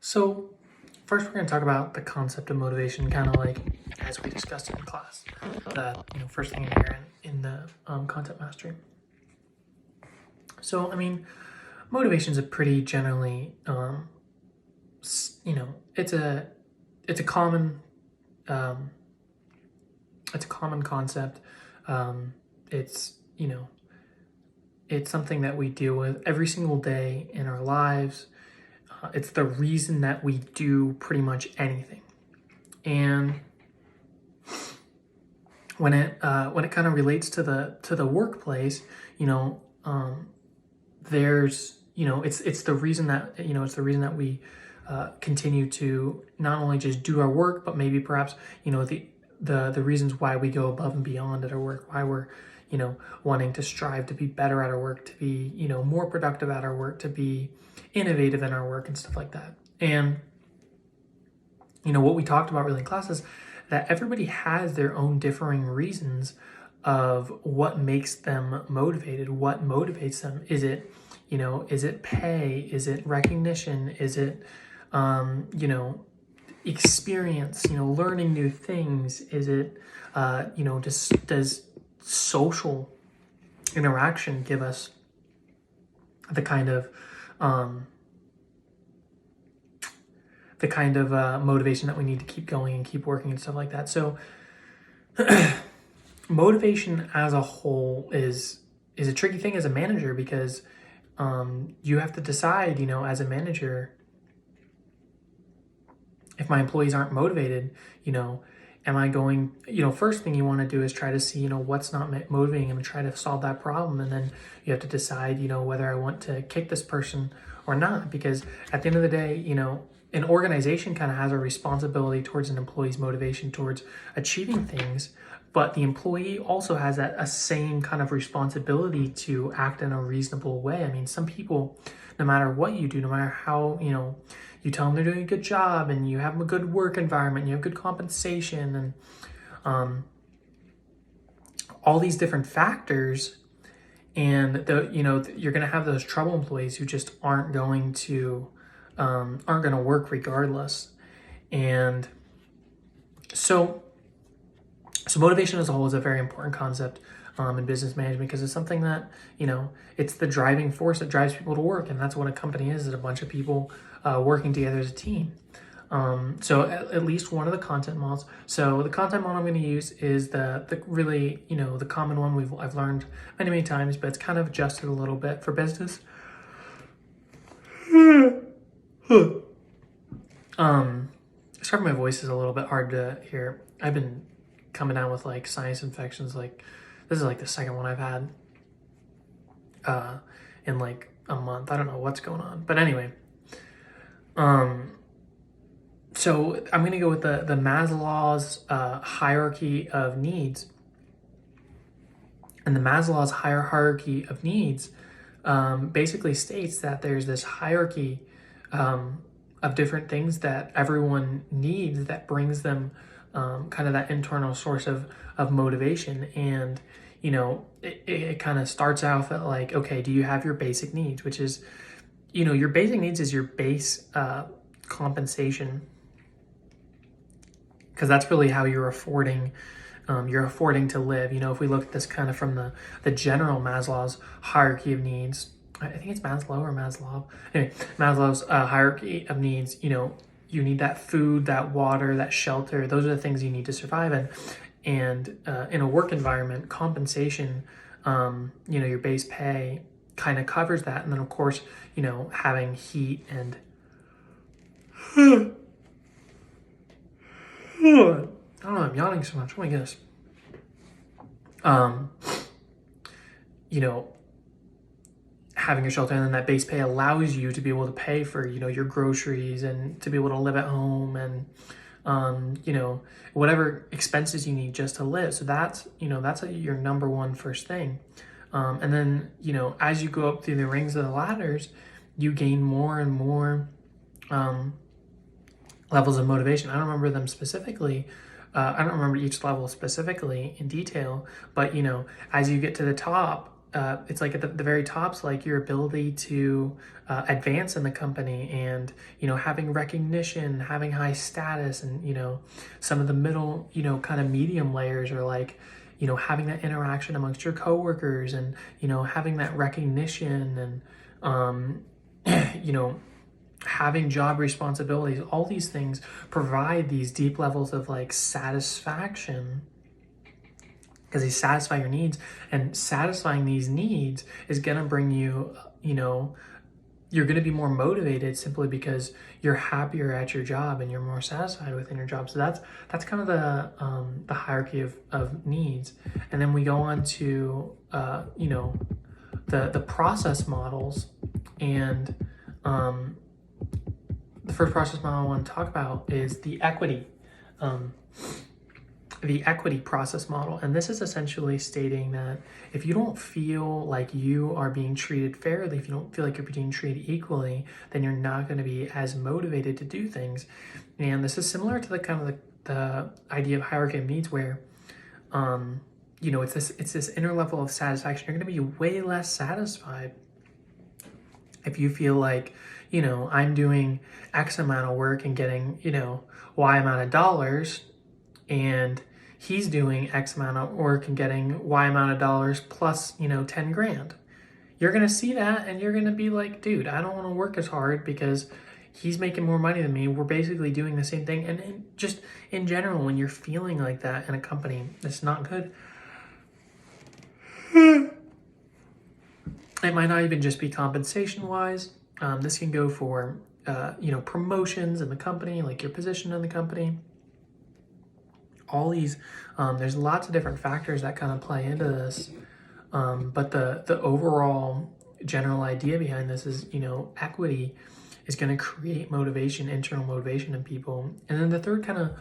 So first we're going to talk about the concept of motivation, kind of like as we discussed in class, the first thing here in the concept mastery. So motivation is a pretty generally, it's a common concept. It's it's something that we deal with every single day in our lives. It's the reason that we do pretty much anything. And when it kind of relates to the workplace, there's it's the reason that we continue to not only just do our work, but maybe perhaps the reasons why we go above and beyond at our work, why we're wanting to strive to be better at our work, to be more productive at our work, to be innovative in our work and stuff like that. And what we talked about really in class is that everybody has their own differing reasons of what makes them motivated, what motivates them. Is it pay? Is it recognition? Is it experience, learning new things? Is it does social interaction give us the kind of motivation that we need to keep going and keep working and stuff like that. So motivation as a whole is a tricky thing as a manager, because you have to decide, as a manager, if my employees aren't motivated, am I going, first thing you want to do is try to see, what's not motivating them and try to solve that problem. And then you have to decide, whether I want to kick this person or not, because at the end of the day, an organization kind of has a responsibility towards an employee's motivation towards achieving things, but the employee also has a same kind of responsibility to act in a reasonable way. I mean, some people, no matter what you do, no matter how, you tell them they're doing a good job and you have a good work environment, you have good compensation and all these different factors, and you're going to have those trouble employees who just aren't going to work regardless. And so motivation as a whole is a very important concept in business management, because it's something that, it's the driving force that drives people to work. And that's what a company is a bunch of people working together as a team. So at least one of the content models. So the content model I'm going to use is the really, the common one I've learned many times, but it's kind of adjusted a little bit for business. Sorry, my voice is a little bit hard to hear. I've been coming down with like sinus infections. Like this is like the second one I've had in like a month. I don't know what's going on, but anyway. So I'm gonna go with the Maslow's hierarchy of needs. And the Maslow's hierarchy of needs basically states that there's this hierarchy of different things that everyone needs that brings them kind of that internal source of motivation. And it kind of starts off at like, okay, do you have your basic needs, which is your basic needs is your base compensation, because that's really how you're affording to live. If we look at this kind of from the general Maslow's hierarchy of needs, I think it's Maslow or Maslow. Anyway, Maslow's hierarchy of needs, you need that food, that water, that shelter. Those are the things you need to survive in. And in a work environment, compensation, your base pay kind of covers that. And then, of course, having heat and... I don't know, I'm yawning so much. Oh my goodness. Having a shelter, and then that base pay allows you to be able to pay for, your groceries and to be able to live at home and, whatever expenses you need just to live. So that's your number one first thing. And then, as you go up through the rings of the ladders, you gain more and more levels of motivation. I don't remember them specifically. I don't remember each level specifically in detail, but, as you get to the top, it's like at the very top's like your ability to advance in the company, and having recognition, having high status, and some of the middle kind of medium layers are like having that interaction amongst your coworkers, and having that recognition, and having job responsibilities. All these things provide these deep levels of like satisfaction, because they satisfy your needs, and satisfying these needs is going to bring you, you're going to be more motivated simply because you're happier at your job and you're more satisfied within your job. So that's kind of the hierarchy of needs. And then we go on to the process models. And the first process model I want to talk about is the equity process model. And this is essentially stating that if you don't feel like you are being treated fairly, if you don't feel like you're being treated equally, then you're not going to be as motivated to do things. And this is similar to the kind of the idea of hierarchy of needs, where it's this inner level of satisfaction. You're going to be way less satisfied if you feel like, I'm doing X amount of work and getting, Y amount of dollars, and he's doing X amount of work and getting Y amount of dollars plus, 10 grand. You're going to see that and you're going to be like, dude, I don't want to work as hard because he's making more money than me. We're basically doing the same thing. And just in general, when you're feeling like that in a company, it's not good. It might not even just be compensation wise. This can go for, promotions in the company, like your position in the company. All these, there's lots of different factors that kind of play into this. But the overall general idea behind this is, equity is going to create motivation, internal motivation in people. And then the third kind of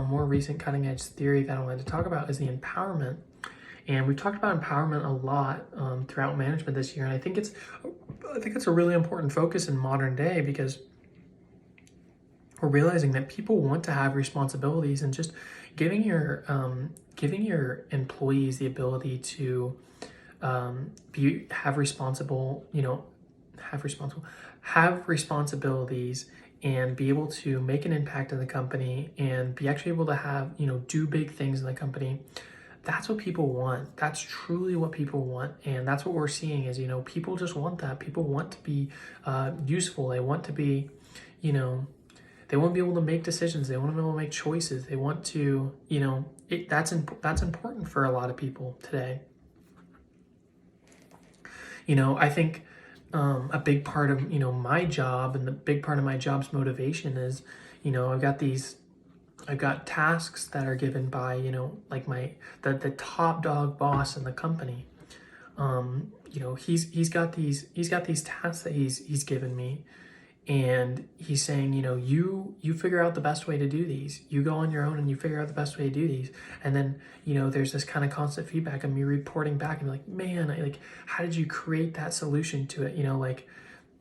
more recent cutting edge theory that I wanted to talk about is the empowerment. And we've talked about empowerment a lot throughout management this year. And I think it's a really important focus in modern day, because we're realizing that people want to have responsibilities, and just giving your employees the ability to have responsibilities and be able to make an impact in the company, and be actually able to have, do big things in the company. That's what people want. That's truly what people want. And that's what we're seeing is, people just want that. People want to be useful. They want to be, they want to be able to make decisions. They want to be able to make choices. They want to, that's important for a lot of people today. I think a big part of, my job, and the big part of my job's motivation is, I've got tasks that are given by, like the top dog boss in the company. He's got these tasks that he's given me, and he's saying, you figure out the best way to do these. You go on your own and you figure out the best way to do these. And then, there's this kind of constant feedback of me reporting back and like, man, how did you create that solution to it? Like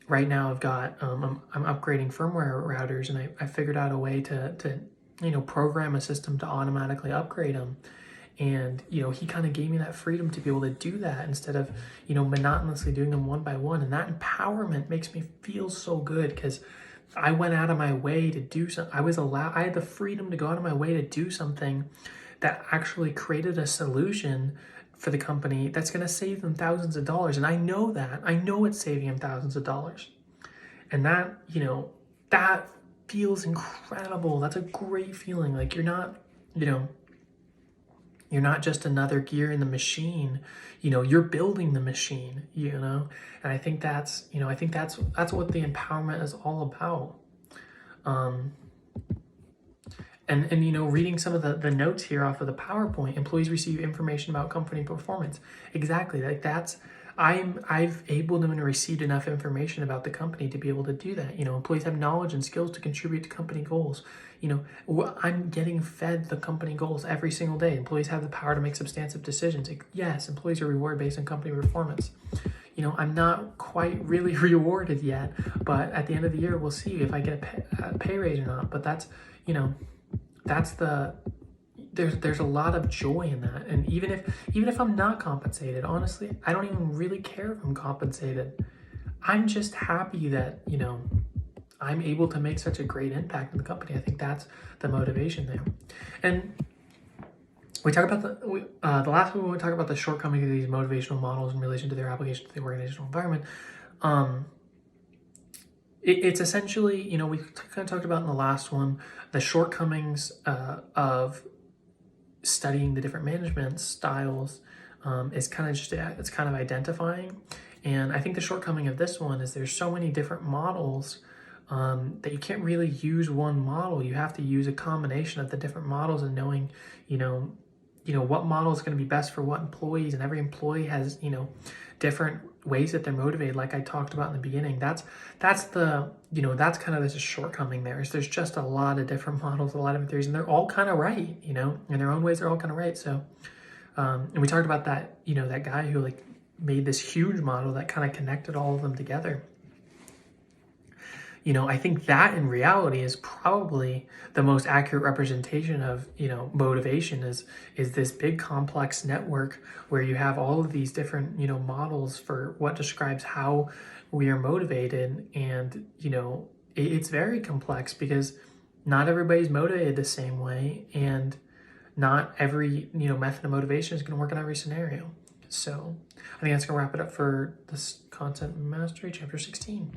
right now I've got, I'm upgrading firmware routers, and I figured out a way to program a system to automatically upgrade them. And, he kind of gave me that freedom to be able to do that instead of, monotonously doing them one by one. And that empowerment makes me feel so good, because I went out of my way to do something. I had the freedom to go out of my way to do something that actually created a solution for the company that's going to save them thousands of dollars. And I know that. I know it's saving them thousands of dollars. And that, that feels incredible. That's a great feeling. Like you're not just another gear in the machine. You're building the machine, and I think that's what the empowerment is all about. And reading some of the notes here off of the PowerPoint, employees receive information about company performance. Exactly. Like I've able them and received enough information about the company to be able to do that. Employees have knowledge and skills to contribute to company goals. I'm getting fed the company goals every single day. Employees have the power to make substantive decisions. Yes, employees are rewarded based on company performance. I'm not quite really rewarded yet, but at the end of the year, we'll see if I get a pay raise or not. But that's there's a lot of joy in that. And even if I'm not compensated, honestly, I don't even really care if I'm compensated. I'm just happy that, you know, I'm able to make such a great impact in the company. I think that's the motivation there. And we talk about the last one, when we talk about the shortcomings of these motivational models in relation to their application to the organizational environment. It's essentially, you know, we kind of talked about in the last one, the shortcomings of studying the different management styles is kind of just, it's kind of identifying. And I think the shortcoming of this one is there's so many different models that you can't really use one model. You have to use a combination of the different models and knowing, you know, what model is going to be best for what employees, and every employee has, you know, different ways that they're motivated. Like I talked about in the beginning, that's the, you know, that's kind of this shortcoming there, is there's just a lot of different models, a lot of theories, and they're all kind of right, you know, in their own ways, they're all kind of right. So, and we talked about that, you know, that guy who like made this huge model that kind of connected all of them together. You know, I think that in reality is probably the most accurate representation of, you know, motivation is this big complex network where you have all of these different, you know, models for what describes how we are motivated. And, you know, it's very complex because not everybody's motivated the same way, and not every, you know, method of motivation is going to work in every scenario. So I think that's going to wrap it up for this content mastery, chapter 16.